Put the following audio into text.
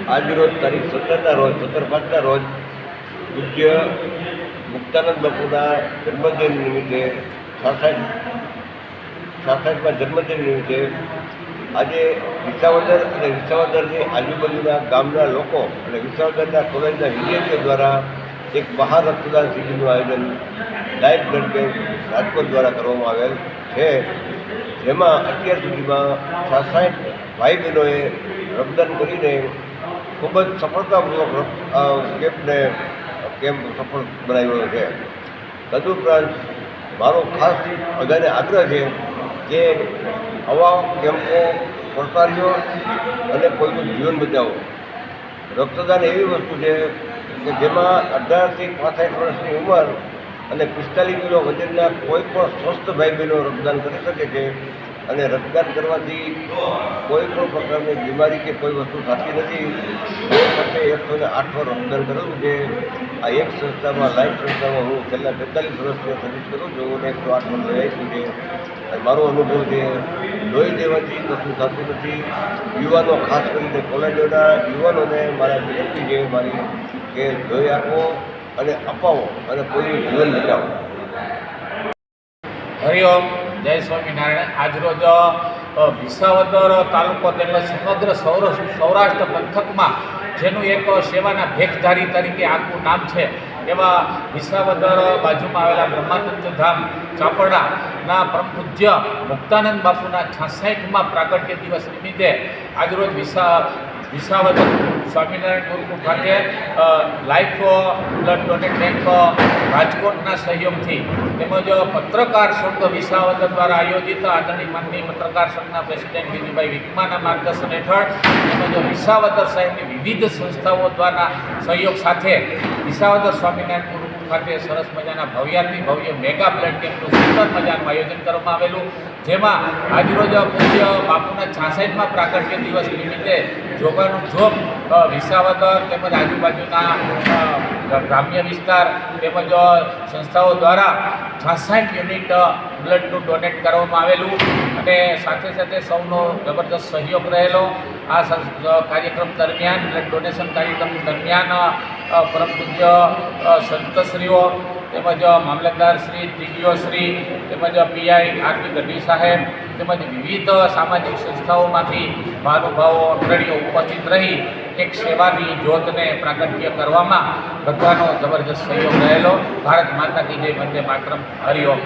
આજરોજ તારીખ 17ના રોજ 17/5ના રોજ પૂજ્ય મુક્તાનંદ બાપુના જન્મદિન નિમિત્તે 66મા જન્મદિન નિમિત્તે આજે વિસાવદર અને વિસાવદરની આજુબાજુના ગામના લોકો અને વિસાવદરના કોલેજના વિદ્યાર્થીઓ દ્વારા એક મહા રક્તદાન શિબિરનું આયોજન લાઈવ બ્લડ બેંક રાજકોટ દ્વારા કરવામાં આવેલ છે, જેમાં અત્યાર સુધીમાં 66 ભાઈ બહેનોએ રક્તદાન કરીને ખૂબ જ સફળતાપૂર્વક કેમ્પ સફળ બનાવ્યો છે. તદુપરાંત મારો ખાસ બધાને આગ્રહ છે કે આવા કેમ્પો પડકાર્યો અને કોઈનું જીવન બચાવો. રક્તદાન એવી વસ્તુ છે કે જેમાં 18 થી 65 વર્ષની ઉંમર અને 45 કિલો વજનના કોઈ પણ સ્વસ્થ ભાઈ બહેનો રક્તદાન કરી શકે છે. અને રક્તદાન કરવાથી કોઈ પણ પ્રકારની બીમારી કે કોઈ વસ્તુ થતી નથી. એ માટે 108 વાર રક્તદાન કરેલું છે. આ એક સંસ્થામાં લાઈફ સંસ્થામાં હું છેલ્લા 45 વર્ષથી સર્વિસ કરું છું અને 108 વાર લઈ આપ્યું છે. મારો અનુભવ છે, લોહી દેવાથી કશું થતું નથી. યુવાનો, ખાસ કરીને કોલેજોના યુવાનોને મારા વિનંતી છે મારી કે લોહી આપો અને અપાવો અને કોઈનું જીવન બચાવો. હરિઓમ, જય સ્વામિનારાયણ. આજરોજ વિસાવદર તાલુકો તેમજ સમગ્ર સૌરાષ્ટ્ર પંથકમાં જેનું એક સેવાના ભેખધારી તરીકે આખું નામ છે એવા વિસાવદર બાજુમાં આવેલા બ્રહ્માનંદ ધામ ચાપરડાના પરમ પૂજ્ય મુક્તાનંદ બાપુના 66મા પ્રાગટ્ય દિવસ નિમિત્તે આજરોજ વિસાવદર સ્વામિનારાયણ ગુરુકુળ ખાતે લાઈફ બ્લડ ડોનેટ બેંક રાજકોટના સહયોગથી તેમજ પત્રકાર સંઘ વિસાવદર દ્વારા આયોજિત આદરણીય માનનીય પત્રકાર સંઘના પ્રેસિડેન્ટ વિજયભાઈ વિકમાના માર્ગદર્શન હેઠળ તેમજ વિસાવદર શહેરની વિવિધ સંસ્થાઓ દ્વારા સહયોગ સાથે વિસાવદર સ્વામિનારાયણ ગુરુકુળ ખાતે સરસ મજાના ભવ્ય મેગા બ્લડ કેમ્પનું સુંદર મજાનું આયોજન કરવામાં આવેલું, જેમાં આજરોજ પૂજ્ય બાપુના 66મા પ્રાગટ્ય દિવસ નિમિત્તે જોગાનું જોગ વિસાવદર તેમજ આજુબાજુના ગ્રામ્ય વિસ્તાર તેમજ સંસ્થાઓ દ્વારા 66 યુનિટ બ્લડનું ડોનેટ કરવામાં આવેલું અને સાથે સાથે સૌનો જબરદસ્ત સહયોગ રહેલો. આ કાર્યક્રમ દરમિયાન, બ્લડ ડોનેશન કાર્યક્રમ દરમિયાન પરમ પૂજ્ય સંતશ્રીઓ તેમજ મામલતદાર શ્રી, ટીડીઓ શ્રી તેમજ પીઆઈ આરપી ગઢવી સાહેબ તેમજ વિવિધ સામાજિક સંસ્થાઓમાંથી મહાનુભાવો અગ્રણીઓ ઉપસ્થિત રહી એક સેવાની જ્યોતને પ્રાગટ્ય કરવામાં બધાનો જબરદસ્ત સહયોગ રહેલો. ભારત માતા કી જય, વંદે માતરમ. હરિઓમ.